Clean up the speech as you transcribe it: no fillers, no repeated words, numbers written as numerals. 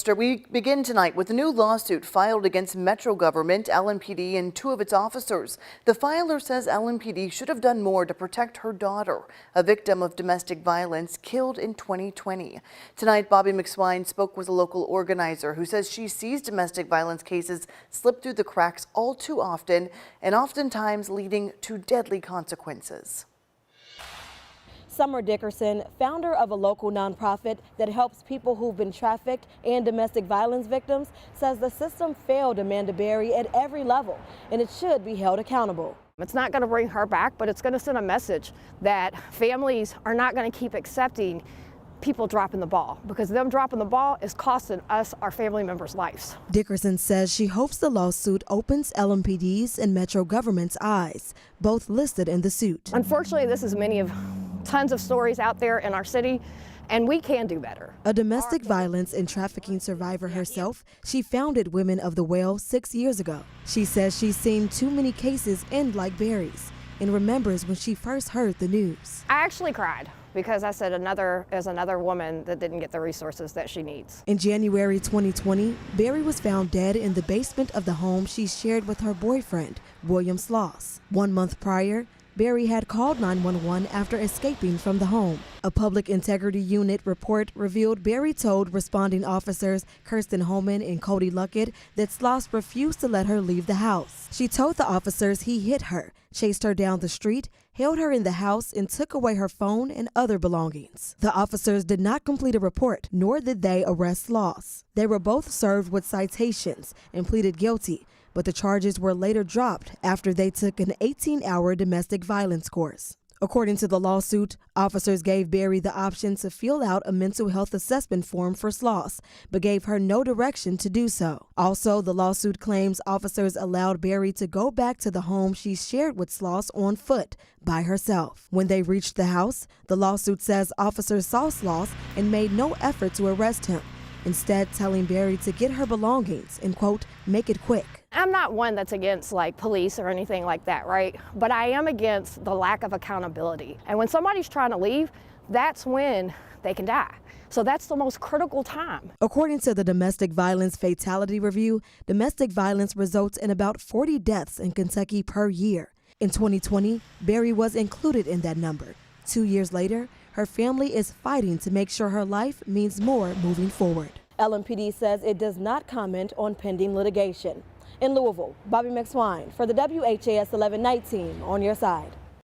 We begin tonight with a new lawsuit filed against Metro government, LMPD, and two of its officers. The filer says LMPD should have done more to protect her daughter, a victim of domestic violence killed in 2020. Tonight, Bobby McSwine spoke with a local organizer who says she sees domestic violence cases slip through the cracks all too often and oftentimes leading to deadly consequences. Summer Dickerson, founder of a local nonprofit that helps people who've been trafficked and domestic violence victims, says the system failed Amanda Berry at every level, and it should be held accountable. It's not going to bring her back, but it's going to send a message that families are not going to keep accepting people dropping the ball, because them dropping the ball is costing us, our family members' lives. Dickerson says she hopes the lawsuit opens LMPD's and Metro government's eyes, both listed in the suit. Unfortunately, this is tons of stories out there in our city, and we can do better. A domestic violence and trafficking survivor herself, she founded Women of the Well 6 years ago. She says she's seen too many cases end like Berry's and remembers when she first heard the news. I actually cried because I said another woman that didn't get the resources that she needs. In January 2020, Berry was found dead in the basement of the home she shared with her boyfriend, William Sloss. 1 month prior, Berry had called 911 after escaping from the home. A public integrity unit report revealed Berry told responding officers Kirsten Holman and Cody Luckett that Sloss refused to let her leave the house. She told the officers he hit her, chased her down the street, held her in the house, and took away her phone and other belongings. The officers did not complete a report, nor did they arrest Sloss. They were both served with citations and pleaded guilty, but the charges were later dropped after they took an 18-hour domestic violence course. According to the lawsuit, officers gave Berry the option to fill out a mental health assessment form for Sloss, but gave her no direction to do so. Also, the lawsuit claims officers allowed Berry to go back to the home she shared with Sloss on foot by herself. When they reached the house, the lawsuit says officers saw Sloss and made no effort to arrest him, instead telling Berry to get her belongings and, quote, make it quick. I'm not one that's against police or anything like that, right? But I am against the lack of accountability. And when somebody's trying to leave, that's when they can die. So that's the most critical time. According to the Domestic Violence Fatality Review, domestic violence results in about 40 deaths in Kentucky per year. In 2020, Berry was included in that number. 2 years later, her family is fighting to make sure her life means more moving forward. LMPD says it does not comment on pending litigation. In Louisville, Bobby McSwine for the WHAS 11 Night Team on your side.